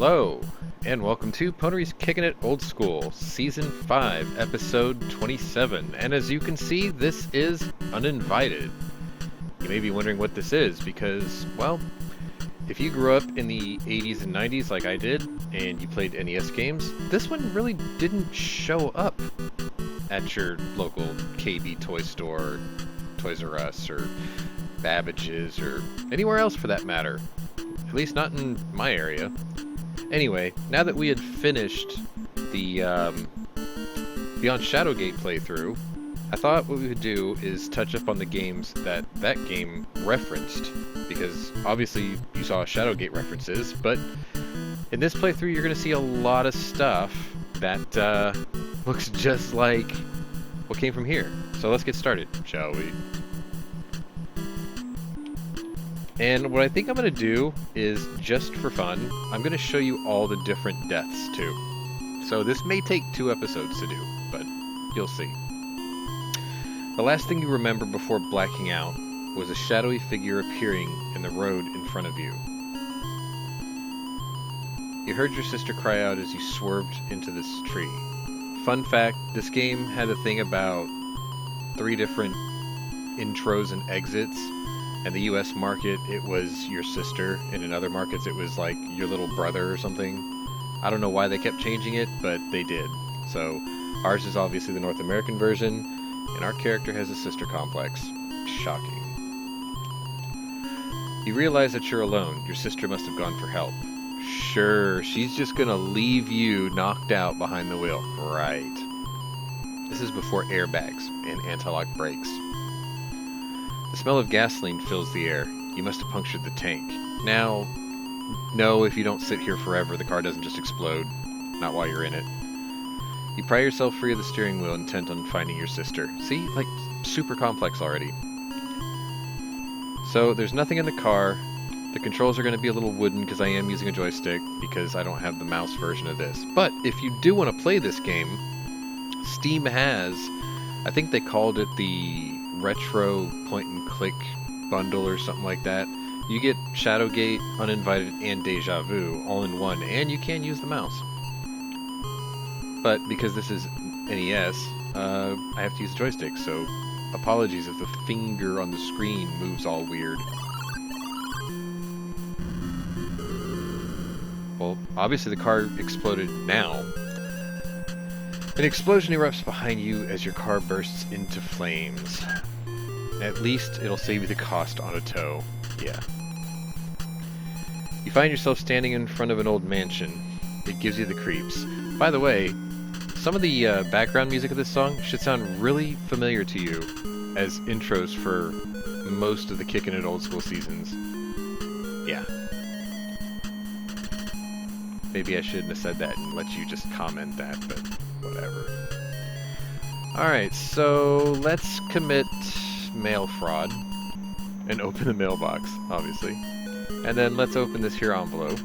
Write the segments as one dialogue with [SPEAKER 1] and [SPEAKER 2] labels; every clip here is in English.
[SPEAKER 1] Hello, and welcome to Pwnery's Kicking It Old School, Season 5, Episode 27. And as you can see, this is uninvited. You may be wondering what this is, because, well, if you grew up in the 80s and 90s like I did, and you played NES games, this one really didn't show up at your local KB toy store, Toys R Us, or Babbage's, or anywhere else for that matter. At least not in my area. Anyway, now that we had finished the Beyond Shadowgate playthrough, I thought what we would do is touch up on the games that game referenced, because obviously you saw Shadowgate references, but in this playthrough you're going to see a lot of stuff that looks just like what came from here. So let's get started, shall we? And what I think I'm going to do is, just for fun, I'm going to show you all the different deaths too. So this may take 2 episodes to do, but you'll see. The last thing you remember before blacking out was a shadowy figure appearing in the road in front of you. You heard your sister cry out as you swerved into this tree. Fun fact, this game had a thing about 3 different intros and exits. In the US market, it was your sister, and in other markets it was like your little brother or something. I don't know why they kept changing it, but they did. So ours is obviously the North American version, and our character has a sister complex. Shocking. You realize that you're alone. Your sister must have gone for help. Sure, she's just gonna leave you knocked out behind the wheel. Right. This is before airbags and anti-lock brakes. The smell of gasoline fills the air. You must have punctured the tank. Now, no, if you don't sit here forever, the car doesn't just explode. Not while you're in it. You pry yourself free of the steering wheel, intent on finding your sister. See? Like, super complex already. So, there's nothing in the car. The controls are going to be a little wooden because I am using a joystick, because I don't have the mouse version of this. But, if you do want to play this game, Steam has, I think they called it the retro point-and-click bundle or something like that. You get Shadowgate, Uninvited, and Deja Vu all in one, and you can use the mouse. But because this is NES, I have to use a joystick, so apologies if the finger on the screen moves all weird. Well, obviously the car exploded now. An explosion erupts behind you as your car bursts into flames. At least it'll save you the cost on a tow. Yeah. You find yourself standing in front of an old mansion. It gives you the creeps. By the way, some of the background music of this song should sound really familiar to you as intros for most of the Kickin' It Old School seasons. Yeah. Maybe I shouldn't have said that and let you just comment that, but whatever. Alright, so let's commit mail fraud and open the mailbox, obviously. And then let's open this here envelope.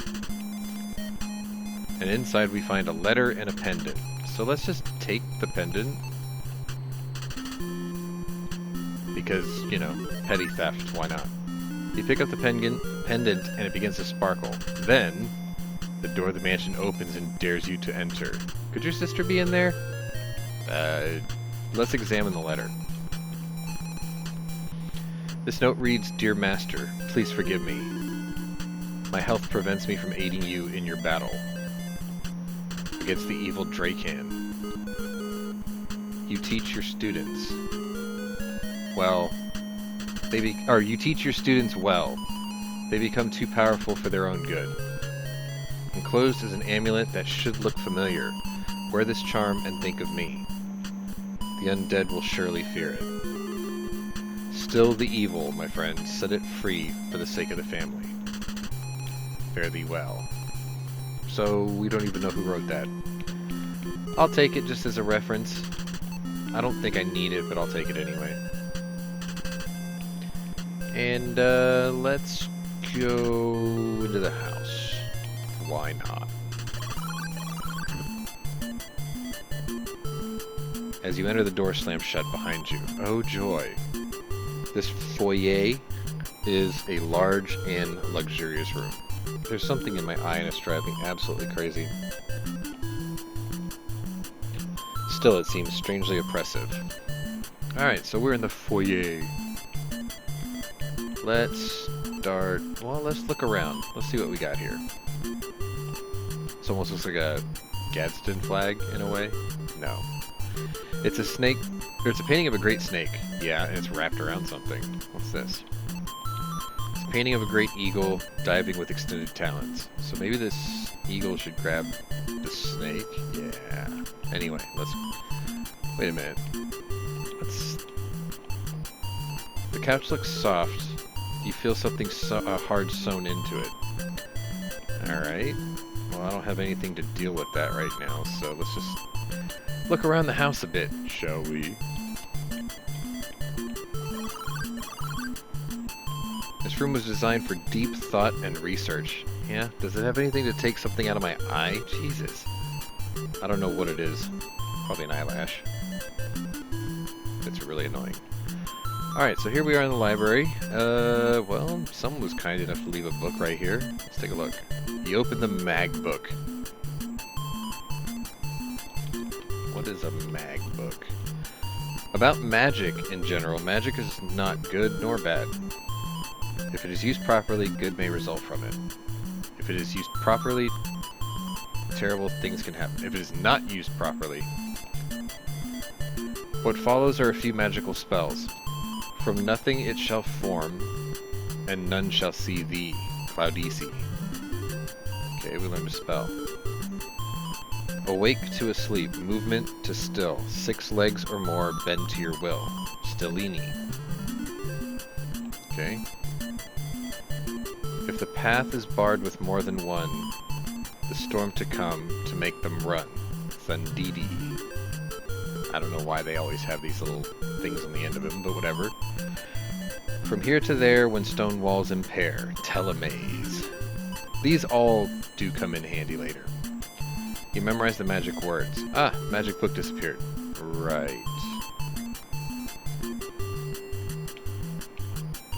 [SPEAKER 1] And inside we find a letter and a pendant. So let's just take the pendant. Because, you know, petty theft, why not? You pick up the pendant and it begins to sparkle. Then the door of the mansion opens and dares you to enter. Could your sister be in there? Let's examine the letter. This note reads, "Dear Master, please forgive me. My health prevents me from aiding you in your battle against the evil Dracan. You teach your students well. You teach your students well. They become too powerful for their own good. Enclosed is an amulet that should look familiar. Wear this charm and think of me. The undead will surely fear it. Still the evil, my friend. Set it free for the sake of the family. Fare thee well." So, we don't even know who wrote that. I'll take it just as a reference. I don't think I need it, but I'll take it anyway. And, let's go into the house. Why not? As you enter, the door slams shut behind you. Oh joy. This foyer is a large and luxurious room. There's something in my eye and it's driving me absolutely crazy. Still, it seems strangely oppressive. Alright, so we're in the foyer. Let's start... Well, let's look around. Let's see what we got here. This almost looks like a Gadsden flag, in a way. No. It's a snake... Or it's a painting of a great snake. Yeah, and it's wrapped around something. What's this? It's a painting of a great eagle diving with extended talons. So maybe this eagle should grab the snake? Yeah. Anyway, let's... Wait a minute. Let's... The couch looks soft. You feel something hard sewn into it. Alright. Well, I don't have anything to deal with that right now, so let's just look around the house a bit, shall we? This room was designed for deep thought and research. Yeah? Does it have anything to take something out of my eye? Jesus. I don't know what it is. Probably an eyelash. It's really annoying. Alright, so here we are in the library. Well, someone was kind enough to leave a book right here. Let's take a look. You open the mag book. What is a mag book? About magic in general. Magic is not good nor bad. If it is used properly, good may result from it. If it is used properly, terrible things can happen. If it is not used properly. What follows are a few magical spells. From nothing it shall form, and none shall see thee. Cloudisi. Okay, we learned a spell. Awake to a sleep, movement to still. 6 legs or more, bend to your will. Stellini. Okay. If the path is barred with more than one, the storm to come to make them run. Thundidi. I don't know why they always have these little things on the end of them, but whatever. From here to there, when stone walls impair. Telemaze. These all do come in handy later. You memorize the magic words. Ah, magic book disappeared. Right.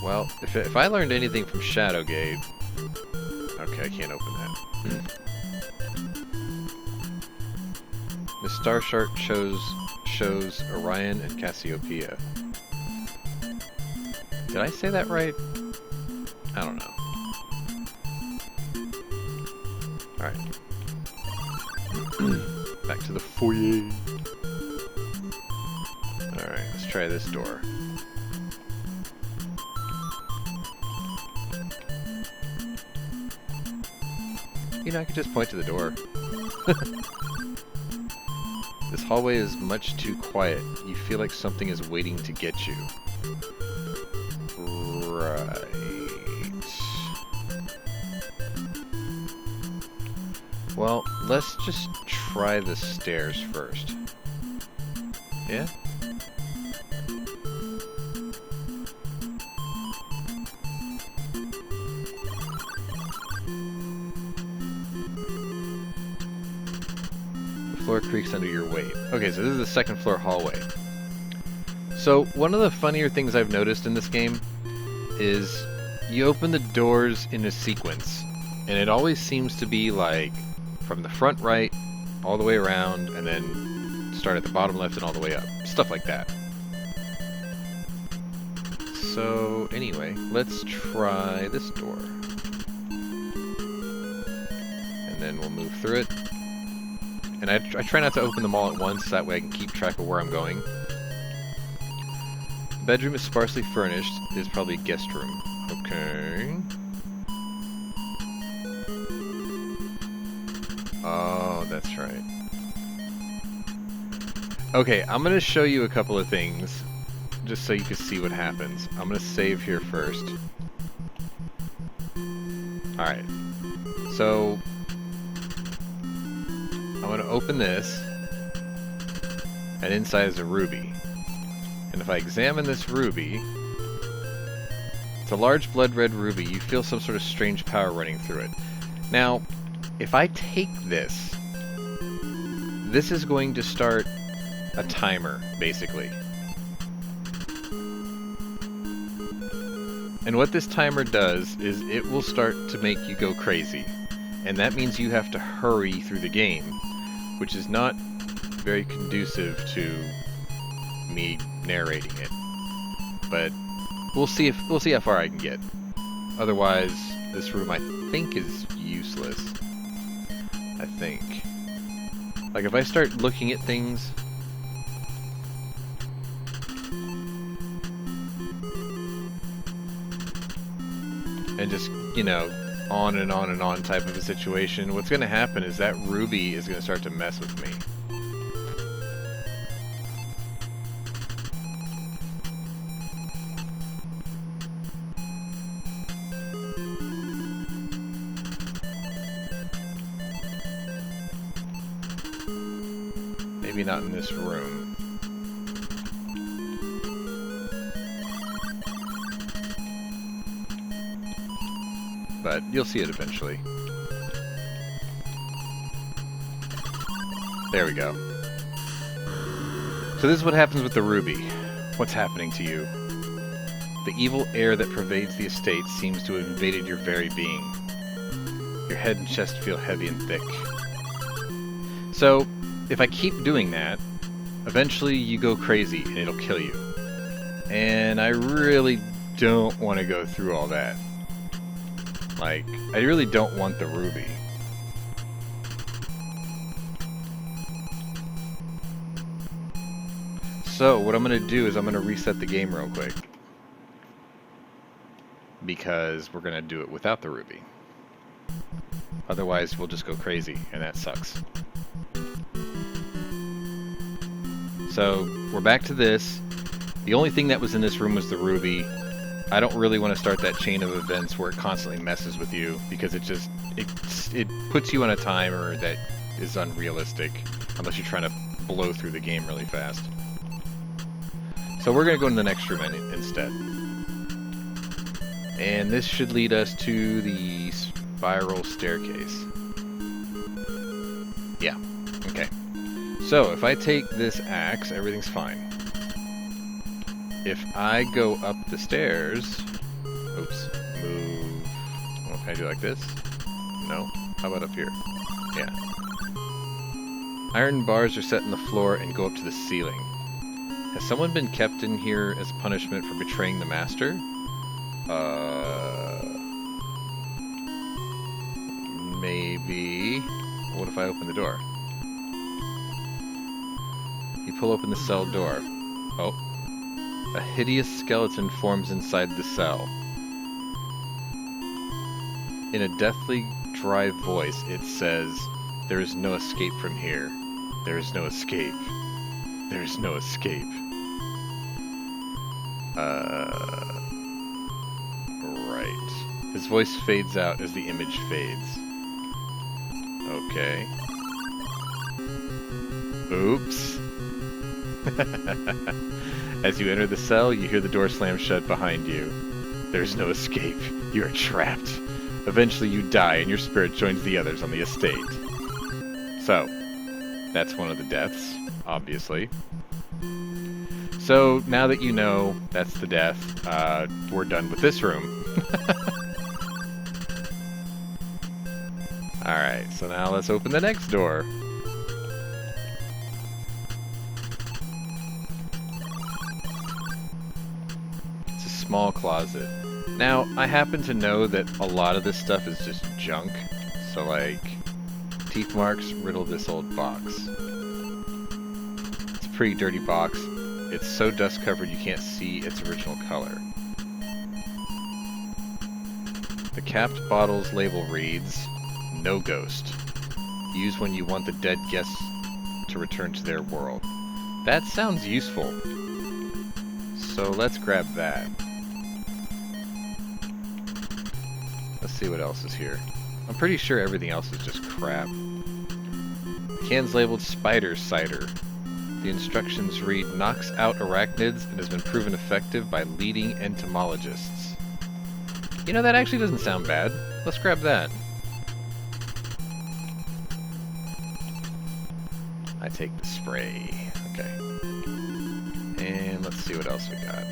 [SPEAKER 1] Well, if I learned anything from Shadowgate... Okay, I can't open that. The star chart shows Orion and Cassiopeia. Did I say that right? I don't know. Alright. Back to the foyer. Alright, let's try this door. You know, I could just point to the door. This hallway is much too quiet. You feel like something is waiting to get you. Right. Well, let's just try the stairs first. Yeah? The floor creaks under your weight. Okay, so this is the second floor hallway. So, one of the funnier things I've noticed in this game is you open the doors in a sequence, and it always seems to be like from the front right all the way around, and then start at the bottom left and all the way up. Stuff like that. So, anyway, let's try this door. And then we'll move through it. And I try not to open them all at once, so that way I can keep track of where I'm going. The bedroom is sparsely furnished. It is probably a guest room. Okay. Oh, that's right. Okay, I'm going to show you a couple of things, just so you can see what happens. I'm going to save here first. Alright. So, I'm going to open this, and inside is a ruby. And if I examine this ruby, it's a large blood red ruby. You feel some sort of strange power running through it. Now, if I take this, this is going to start a timer, basically. And what this timer does is it will start to make you go crazy. And that means you have to hurry through the game, which is not very conducive to me narrating it. But we'll see how far I can get. Otherwise, this room I think is useless. I think. Like if I start looking at things, and just, you know, on and on and on type of a situation, what's going to happen is that ruby is going to start to mess with me. Maybe not in this room. But you'll see it eventually. There we go. So this is what happens with the ruby. What's happening to you? The evil air that pervades the estate seems to have invaded your very being. Your head and chest feel heavy and thick. So, if I keep doing that, eventually you go crazy and it'll kill you. And I really don't want to go through all that. Like, I really don't want the ruby. So, what I'm going to do is I'm going to reset the game real quick. Because we're going to do it without the ruby. Otherwise, we'll just go crazy, and that sucks. So, we're back to this. The only thing that was in this room was the ruby. I don't really want to start that chain of events where it constantly messes with you, because it puts you on a timer that is unrealistic unless you're trying to blow through the game really fast. So we're going to go to the next room instead. And this should lead us to the spiral staircase. Yeah, okay. So if I take this axe, everything's fine. If I go up the stairs, oops, move, well, can I do like this? No? How about up here? Yeah. Iron bars are set in the floor and go up to the ceiling. Has someone been kept in here as punishment for betraying the master? Maybe. What if I open the door? You pull open the cell door. Oh. A hideous skeleton forms inside the cell. In a deathly, dry voice, it says, "There is no escape from here. There is no escape. There is no escape." Right. His voice fades out as the image fades. Okay. Oops. As you enter the cell, you hear the door slam shut behind you. There's no escape. You are trapped. Eventually you die and your spirit joins the others on the estate. So, that's one of the deaths, obviously. So, now that you know that's the death, we're done with this room. Alright, so now let's open the next door. Small closet. Now, I happen to know that a lot of this stuff is just junk. So, like, teeth marks riddle this old box. It's a pretty dirty box. It's so dust covered you can't see its original color. The capped bottle's label reads, "No ghost. Use when you want the dead guests to return to their world." That sounds useful. So let's grab that. Let's see what else is here. I'm pretty sure everything else is just crap. The can's labeled Spider Cider. The instructions read, "Knocks out arachnids and has been proven effective by leading entomologists." You know, that actually doesn't sound bad. Let's grab that. I take the spray. Okay. And let's see what else we got.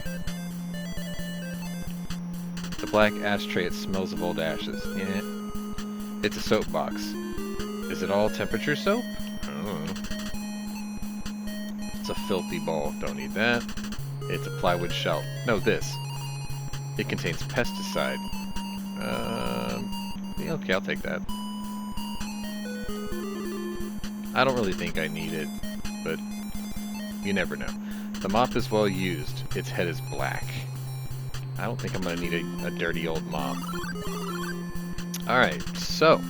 [SPEAKER 1] a black ashtray. It smells of old ashes. Yeah. It's a soap box. Is it all temperature soap? I don't know. It's a filthy bowl. Don't need that. It's a plywood shelf. No, this. It contains pesticide. Yeah, okay, I'll take that. I don't really think I need it, but you never know. The mop is well used. Its head is black. I don't think I'm going to need a dirty old mop. Alright, so.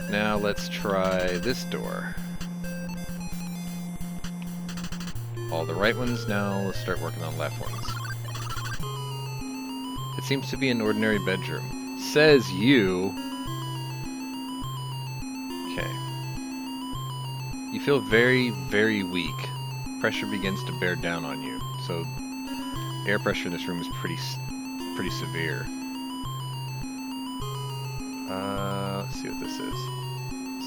[SPEAKER 1] Now let's try this door. All the right ones. Now let's start working on left ones. It seems to be an ordinary bedroom. Says you. Okay. You feel very, very weak. Pressure begins to bear down on you. So, air pressure in this room is pretty severe. Let's see what this is.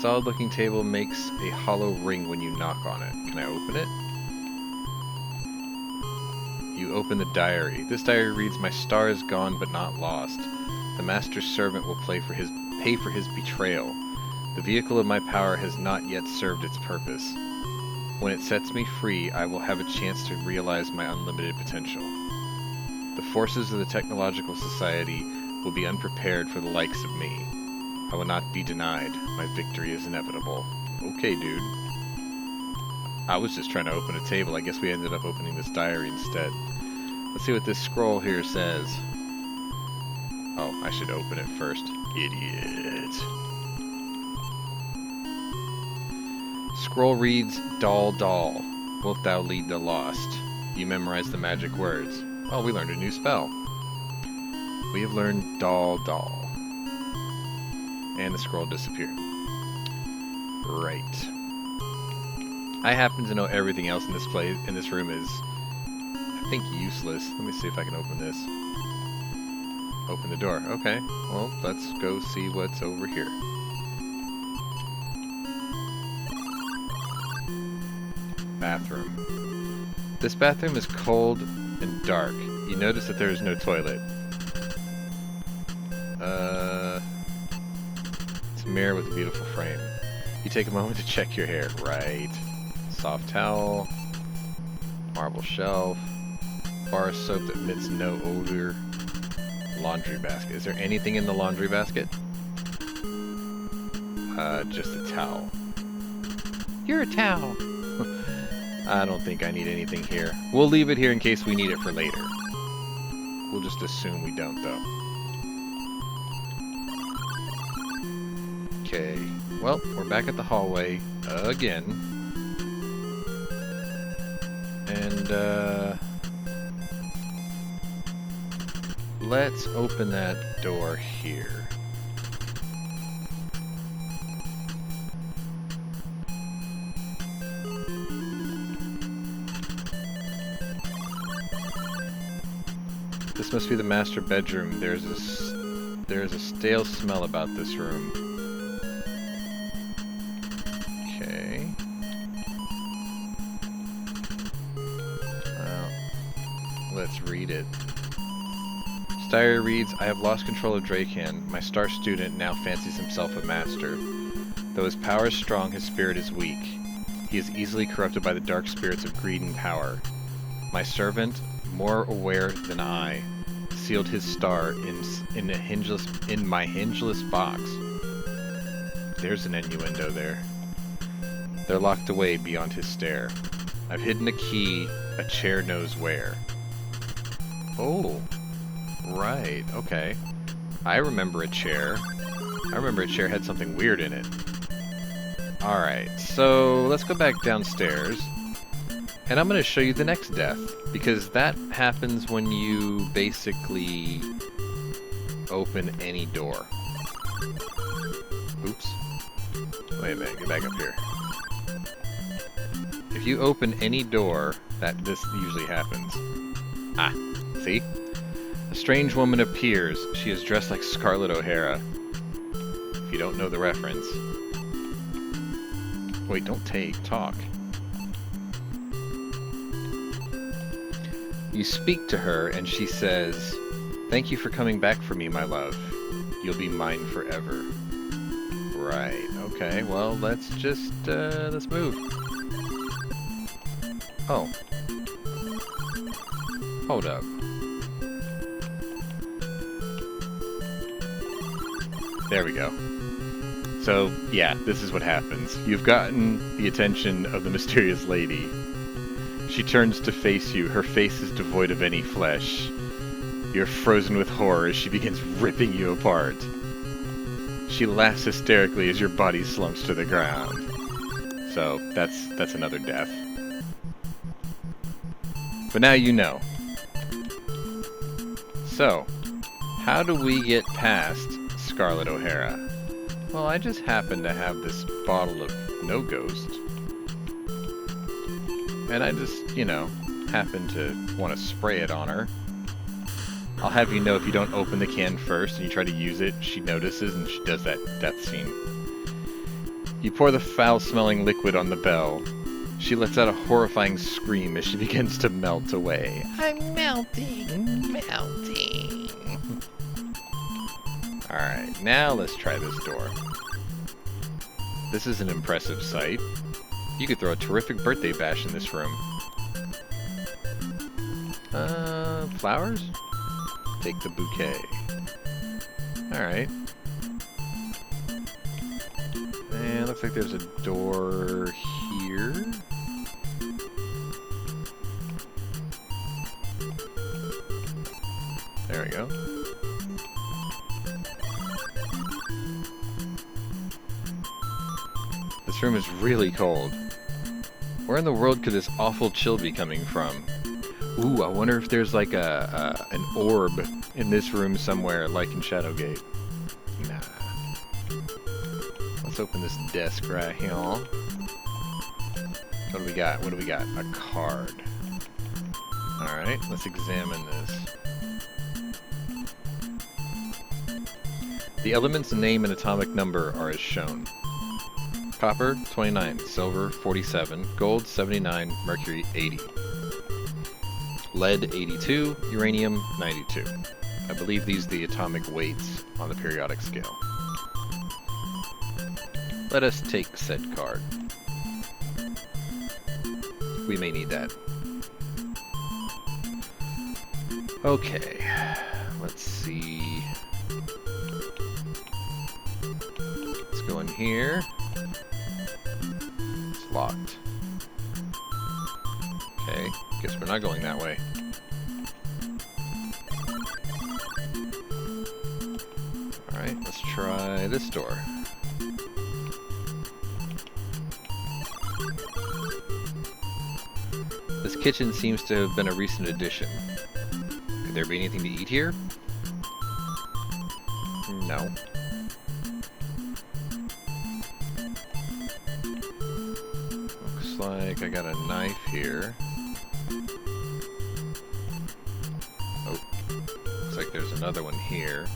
[SPEAKER 1] Solid-looking table makes a hollow ring when you knock on it. Can I open it? You open the diary. This diary reads, "My star is gone but not lost. The master's servant will pay for his betrayal. The vehicle of my power has not yet served its purpose. When it sets me free, I will have a chance to realize my unlimited potential. The forces of the technological society will be unprepared for the likes of me. I will not be denied. My victory is inevitable." Okay, dude. I was just trying to open a table. I guess we ended up opening this diary instead. Let's see what this scroll here says. Oh, I should open it first. Idiot. Scroll reads, "Doll, doll, wilt thou lead the lost?" You memorize the magic words. Oh, we learned a new spell. We have learned doll, doll. And the scroll disappeared. Right. I happen to know everything else in this room is, I think, useless. Let me see if I can open this. Open the door. Okay. Well, let's go see what's over here. Bathroom. This bathroom is cold and dark. You notice that there is no toilet. It's a mirror with a beautiful frame. You take a moment to check your hair. Right. Soft towel. Marble shelf. Bar of soap that emits no odor. Laundry basket. Is there anything in the laundry basket? Just a towel. You're a towel. I don't think I need anything here. We'll leave it here in case we need it for later. We'll just assume we don't, though. Okay. Well, we're back at the hallway again. And, let's open that door here. This must be the master bedroom. There's a stale smell about this room. Okay. Well, let's read it. Diary reads, "I have lost control of Dracan. My star student now fancies himself a master. Though his power is strong, his spirit is weak. He is easily corrupted by the dark spirits of greed and power. My servant, more aware than I, sealed his star in my hingeless box." There's an innuendo there. "They're locked away beyond his stare. I've hidden a key, a chair knows where." Oh. Right, okay. I remember a chair. I remember a chair had something weird in it. Alright, so let's go back downstairs. And I'm going to show you the next death. Because that happens when you basically open any door. Oops. Wait a minute, get back up here. If you open any door, this usually happens. Ah, see? A strange woman appears. She is dressed like Scarlett O'Hara. If you don't know the reference. Wait, don't talk. You speak to her and she says, Thank you for coming back for me, my love. You'll be mine forever. Right, okay, well, let's just, let's move. Oh. Hold up. There we go. So, yeah, this is what happens. You've gotten the attention of the mysterious lady. She turns to face you. Her face is devoid of any flesh. You're frozen with horror as she begins ripping you apart. She laughs hysterically as your body slumps to the ground. So, that's another death. But now you know. So, how do we get past Scarlett O'Hara? Well, I just happen to have this bottle of No Ghost. And I just, you know, happen to want to spray it on her. I'll have you know if you don't open the can first and you try to use it, she notices and she does that death scene. You pour the foul-smelling liquid on the bell. She lets out a horrifying scream as she begins to melt away. I'm melting, melting. Alright, now let's try this door. This is an impressive sight. You could throw a terrific birthday bash in this room. Flowers? Take the bouquet. Alright. And looks like there's a door here. There we go. This room is really cold. Where in the world could this awful chill be coming from? Ooh, I wonder if there's like an orb in this room somewhere, like in Shadowgate. Nah. Let's open this desk right here. What do we got? What do we got? A card. Alright, let's examine this. The element's name and atomic number are as shown. Copper, 29, silver, 47, gold, 79, mercury, 80. Lead, 82, uranium, 92. I believe these are the atomic weights on the periodic scale. Let us take said card. We may need that. Okay, let's see. Let's go in here. It's locked. Okay, guess we're not going that way. Alright, let's try this door. This kitchen seems to have been a recent addition. Could there be anything to eat here? No. Looks like I got a knife here. Oh, looks like there's another one here.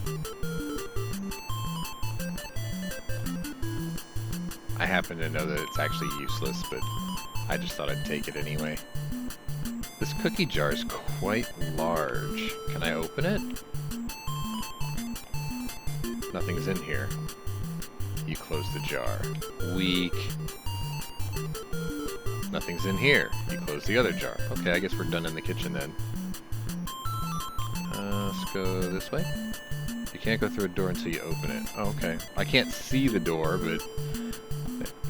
[SPEAKER 1] I happen to know that it's actually useless, but I just thought I'd take it anyway. This cookie jar is quite large. Can I open it? Nothing's in here. You close the jar. Weak. Nothing's in here. You close the other jar. Okay, I guess we're done in the kitchen then. Let's go this way. You can't go through a door until you open it. Oh, okay. I can't see the door, but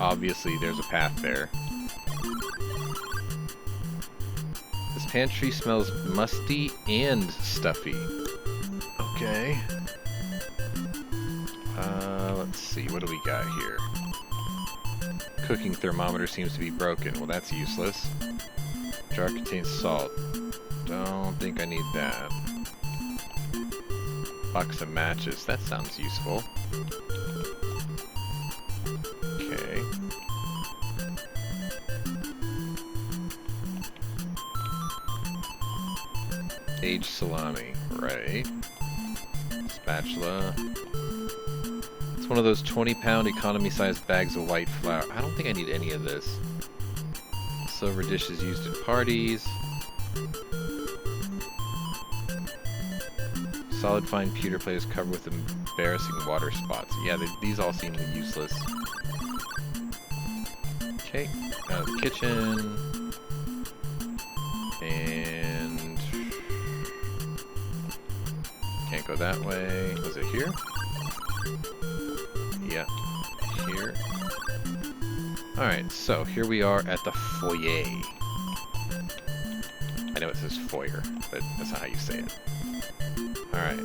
[SPEAKER 1] obviously there's a path there. This pantry smells musty and stuffy. Okay. Let's see, what do we got here? Cooking thermometer seems to be broken. Well, that's useless. Jar contains salt. Don't think I need that. Box of matches. That sounds useful. Okay. Aged salami. Right. Spatula. It's one of those 20-pound economy-sized bags of white flour. I don't think I need any of this. Silver dishes used at parties. Solid fine pewter plate is covered with embarrassing water spots. Yeah, these all seem useless. Okay, out of the kitchen. And... can't go that way. Was it here? Yeah, here. Alright, so here we are at the foyer. I know it says foyer, but that's not how you say it. Alright.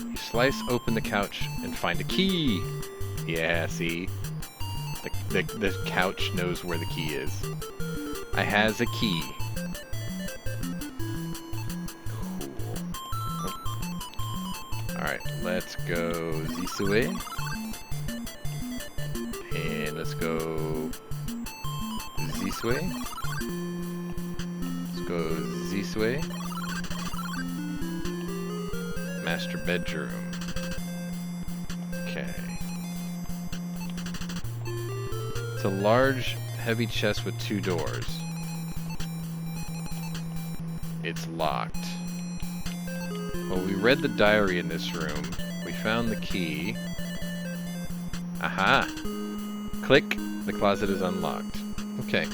[SPEAKER 1] You slice open the couch and find a key. Yeah, see? The couch knows where the key is. I has a key. Cool. Oh. Alright, let's go this way. And let's go this way. Let's go this way. Master bedroom. Okay. It's a large, heavy chest with 2 doors. It's locked. Well, we read the diary in this room. We found the key. Aha! Click. The closet is unlocked. Okay.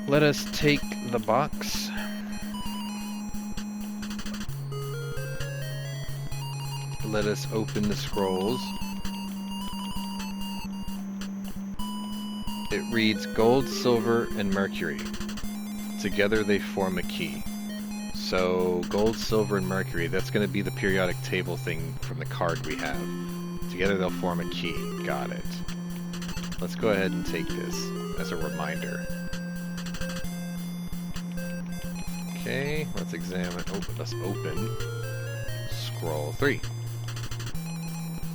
[SPEAKER 1] Let us take the box. Let us open the scrolls. It reads gold, silver, and mercury. Together they form a key. So, gold, silver, and mercury, that's going to be the periodic table thing from the card we have. Together they'll form a key. Got it. Let's go ahead and take this as a reminder. Okay, let's examine. Oh, let's open scroll 3.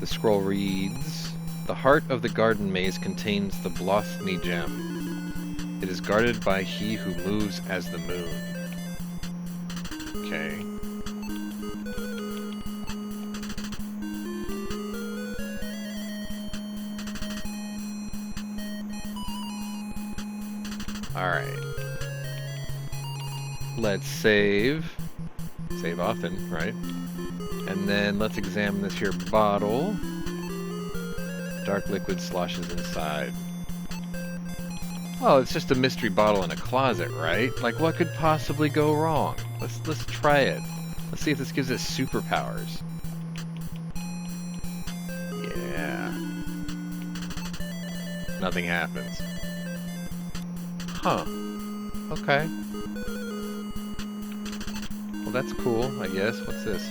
[SPEAKER 1] The scroll reads, the heart of the garden maze contains the Blothny gem. It is guarded by he who moves as the moon. Okay. Alright. Let's save. Save often, right? And then let's examine this here bottle. Dark liquid sloshes inside. Well, it's just a mystery bottle in a closet, right? Like, what could possibly go wrong? Let's try it. Let's see if this gives us superpowers. Yeah. Nothing happens. Huh. Okay. Well, that's cool, I guess. What's this?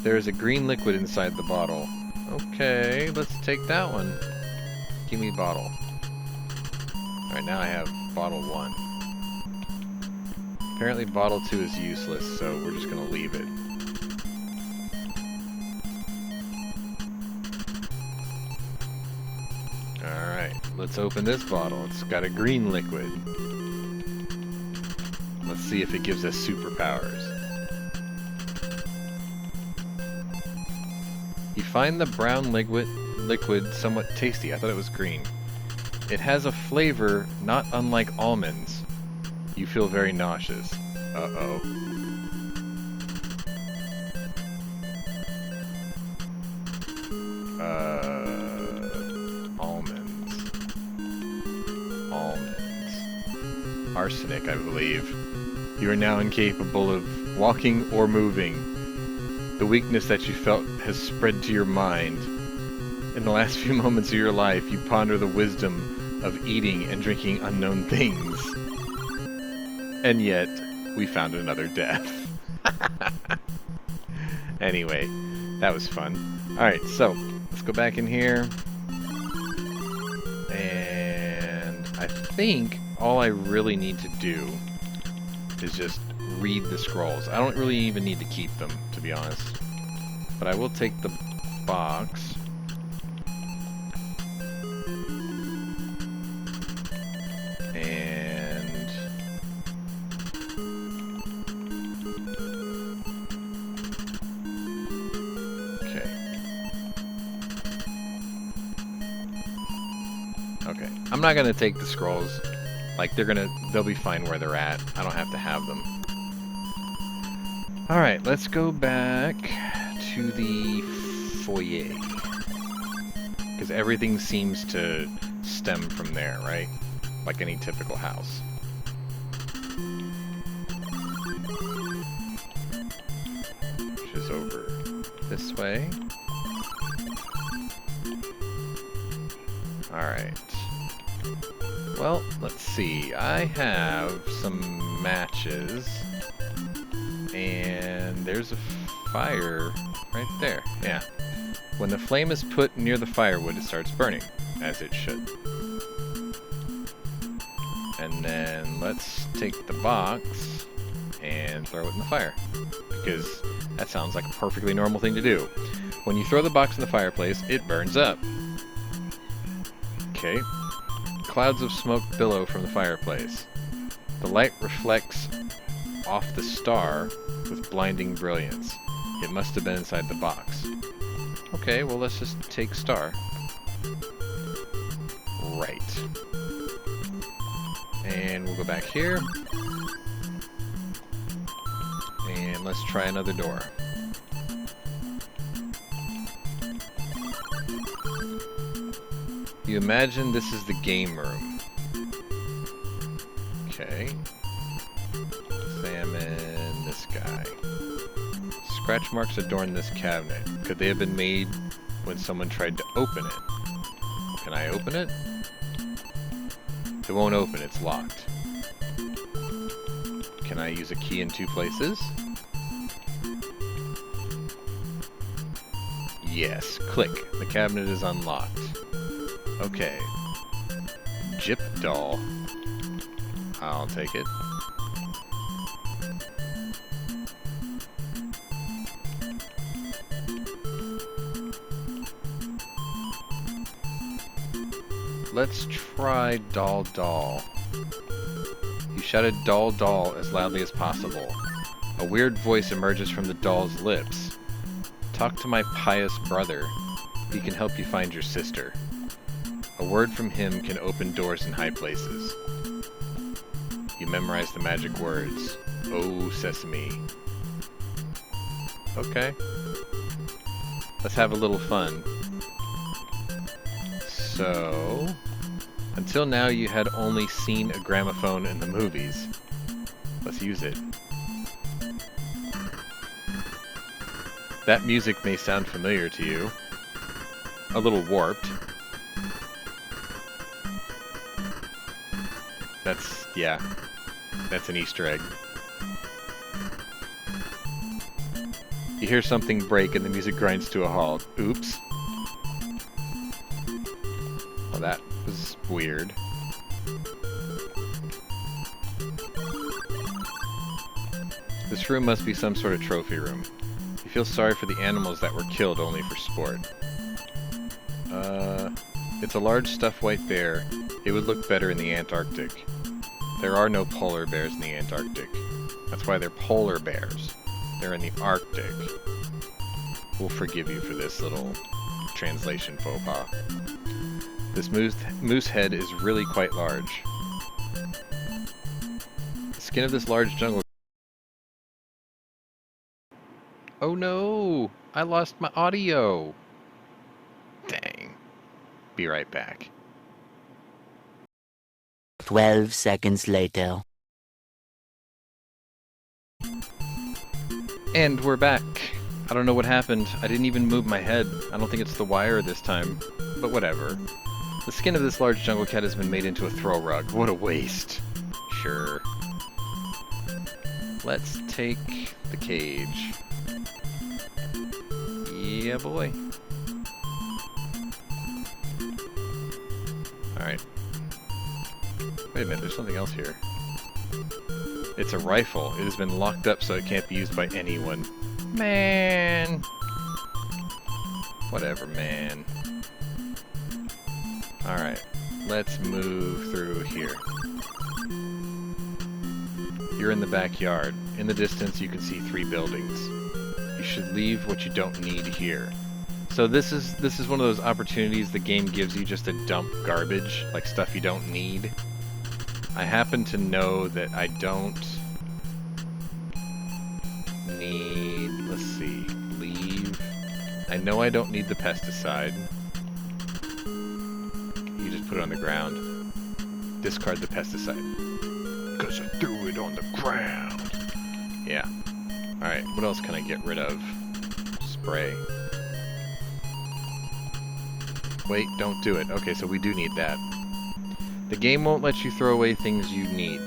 [SPEAKER 1] There is a green liquid inside the bottle. Okay, let's take that one. Give me bottle. Alright, now I have bottle 1. Apparently bottle 2 is useless, so we're just gonna leave it. Alright, let's open this bottle. It's got a green liquid. Let's see if it gives us superpowers. You find the brown liquid somewhat tasty. I thought it was green. It has a flavor not unlike almonds. You feel very nauseous. Uh-oh. Almonds. Almonds. Arsenic, I believe. You are now incapable of walking or moving. The weakness that you felt has spread to your mind. In the last few moments of your life, you ponder the wisdom of eating and drinking unknown things. And yet, we found another death. Anyway, that was fun. Alright, so, let's go back in here. And I think all I really need to do is just read the scrolls. I don't really even need to keep them, to be honest. But I will take the box. And okay. Okay. I'm not gonna take the scrolls. Like, they'll be fine where they're at. I don't have to have them. Alright, let's go back to the foyer. Because everything seems to stem from there, right? Like any typical house. Which is over this way. Alright. Well, let's see. I have some matches. And there's a fire right there. Yeah. When the flame is put near the firewood, it starts burning, as it should. And then let's take the box and throw it in the fire. Because that sounds like a perfectly normal thing to do. When you throw the box in the fireplace, it burns up. Okay. Clouds of smoke billow from the fireplace. The light reflects off the star with blinding brilliance. It must have been inside the box. Okay, well let's just take star. Right. And we'll go back here. And let's try another door. You imagine this is the game room. Okay. Examine this guy. Scratch marks adorn this cabinet. Could they have been made when someone tried to open it? Can I open it? It won't open, it's locked. Can I use a key in two places? Yes, click. The cabinet is unlocked. Okay. Jip doll. I'll take it. Let's try doll doll. You shouted doll doll as loudly as possible. A weird voice emerges from the doll's lips. Talk to my pious brother. He can help you find your sister. A word from him can open doors in high places. You memorize the magic words. Oh, sesame. Okay. Let's have a little fun. So, until now you had only seen a gramophone in the movies. Let's use it. That music may sound familiar to you. A little warped. That's an Easter egg. You hear something break and the music grinds to a halt. Oops. Well, that was weird. This room must be some sort of trophy room. You feel sorry for the animals that were killed only for sport. It's a large stuffed white bear. It would look better in the Antarctic. There are no polar bears in the Antarctic. That's why they're polar bears. They're in the Arctic. We'll forgive you for this little translation faux pas. This moose head is really quite large. The skin of this large jungle... Oh no! I lost my audio! Dang. Be right back.
[SPEAKER 2] 12 seconds later.
[SPEAKER 1] And we're back. I don't know what happened. I didn't even move my head. I don't think it's the wire this time. But whatever. The skin of this large jungle cat has been made into a throw rug. What a waste. Sure. Let's take the cage. Yeah, boy. Alright. Wait a minute, there's something else here. It's a rifle. It has been locked up so it can't be used by anyone. Man! Whatever, man. Alright, let's move through here. You're in the backyard. In the distance, you can see 3 buildings. You should leave what you don't need here. So this is one of those opportunities the game gives you just to dump garbage, like stuff you don't need. I happen to know that I don't need, let's see, leave. I know I don't need the pesticide. You just put it on the ground. Discard the pesticide. 'Cause I threw it on the ground. Yeah. Alright, what else can I get rid of? Spray. Wait, don't do it. Okay, so we do need that. The game won't let you throw away things you need.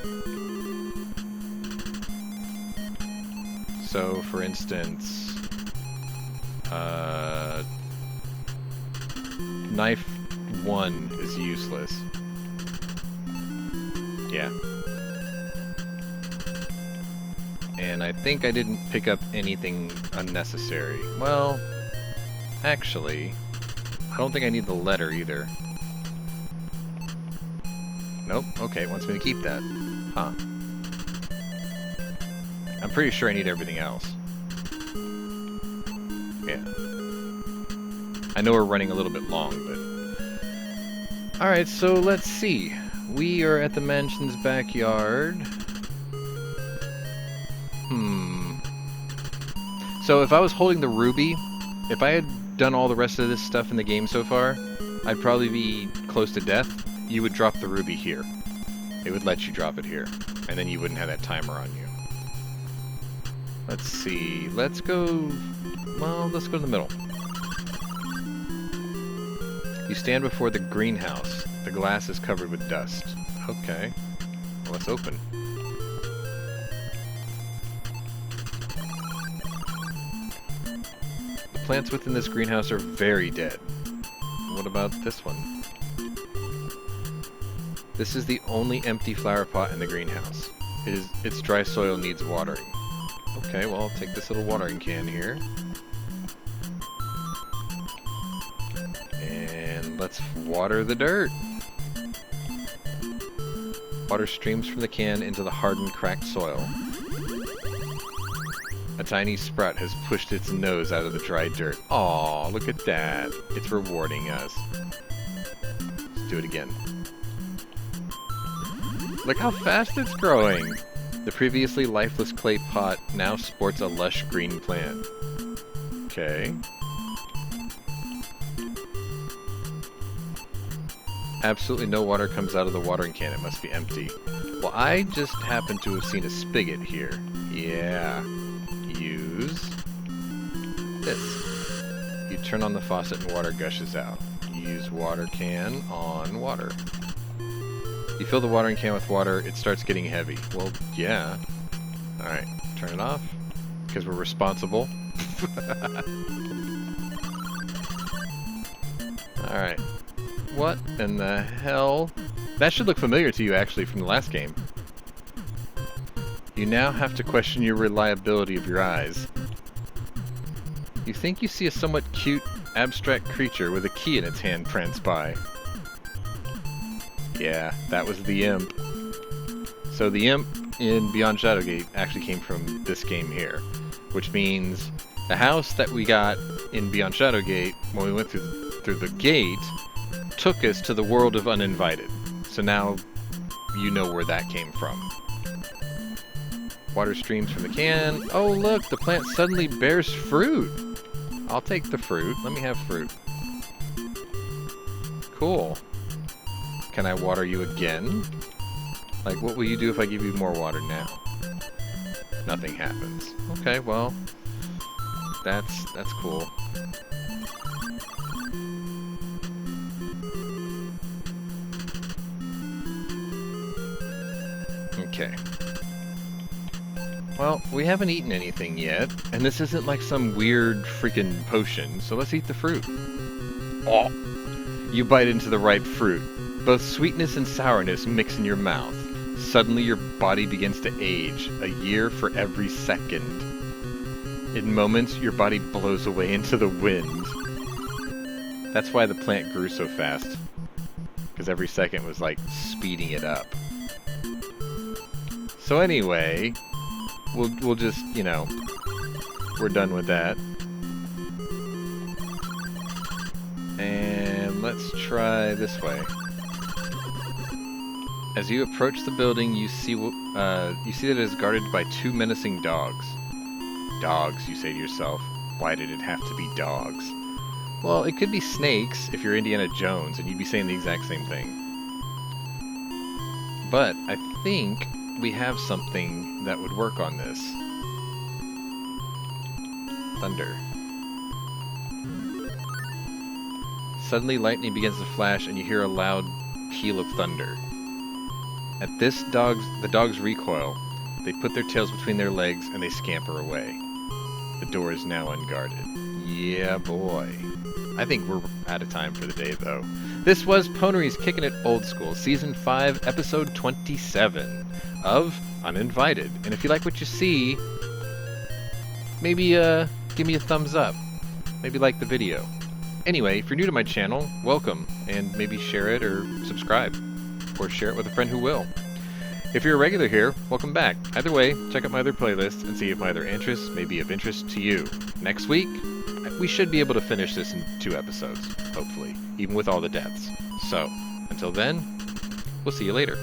[SPEAKER 1] So, for instance, knife 1 is useless. Yeah. And I think I didn't pick up anything unnecessary. Well, actually, I don't think I need the letter either. Nope, okay, it wants me to keep that. Huh. I'm pretty sure I need everything else. Yeah. I know we're running a little bit long, but... Alright, so let's see. We are at the mansion's backyard. So if I was holding the ruby, if I had done all the rest of this stuff in the game so far, I'd probably be close to death. You would drop the ruby here. It would let you drop it here. And then you wouldn't have that timer on you. Let's see. Let's go... Well, let's go to the middle. You stand before the greenhouse. The glass is covered with dust. Okay. Well, let's open. The plants within this greenhouse are very dead. What about this one? This is the only empty flower pot in the greenhouse. Its dry soil needs watering. Okay, well, I'll take this little watering can here. And let's water the dirt. Water streams from the can into the hardened, cracked soil. A tiny sprout has pushed its nose out of the dry dirt. Aw, look at that. It's rewarding us. Let's do it again. Look how fast it's growing! The previously lifeless clay pot now sports a lush green plant. Okay. Absolutely no water comes out of the watering can. It must be empty. Well, I just happen to have seen a spigot here. Yeah. Use this. You turn on the faucet and water gushes out. Use water can on water. You fill the watering can with water, it starts getting heavy. Well, yeah. Alright, turn it off. Because we're responsible. Alright. What in the hell? That should look familiar to you, actually, from the last game. You now have to question your reliability of your eyes. You think you see a somewhat cute, abstract creature with a key in its hand pranced by. Yeah, that was the imp. So the imp in Beyond Shadowgate actually came from this game here. Which means the house that we got in Beyond Shadowgate, when we went through the gate, took us to the world of Uninvited. So now you know where that came from. Water streams from the can. Oh look, the plant suddenly bears fruit. I'll take the fruit. Let me have fruit. Cool. Can I water you again? Like, what will you do if I give you more water now? Nothing happens. Okay, well, that's cool. Okay. Well, we haven't eaten anything yet, and this isn't like some weird freaking potion, so let's eat the fruit. Oh! You bite into the ripe fruit. Both sweetness and sourness mix in your mouth. Suddenly your body begins to age, a year for every second. In moments, your body blows away into the wind. That's why the plant grew so fast. Because every second was like speeding it up. So anyway, we'll just, you know, we're done with that. And let's try this way. As you approach the building, you see that it is guarded by two menacing dogs. Dogs, you say to yourself. Why did it have to be dogs? Well, it could be snakes if you're Indiana Jones, and you'd be saying the exact same thing. But I think we have something that would work on this. Thunder. Suddenly, lightning begins to flash, and you hear a loud peal of thunder. At this, the dogs recoil. They put their tails between their legs, and they scamper away. The door is now unguarded. Yeah, boy. I think we're out of time for the day, though. This was Pwnery's Kicking It Old School, Season 5, Episode 27 of Uninvited. And if you like what you see, maybe give me a thumbs up. Maybe like the video. Anyway, if you're new to my channel, welcome, and maybe share it or subscribe, or share it with a friend who will. If you're a regular here, welcome back. Either way, check out my other playlist and see if my other interests may be of interest to you. Next week, we should be able to finish this in 2 episodes, hopefully, even with all the deaths. So, until then, we'll see you later.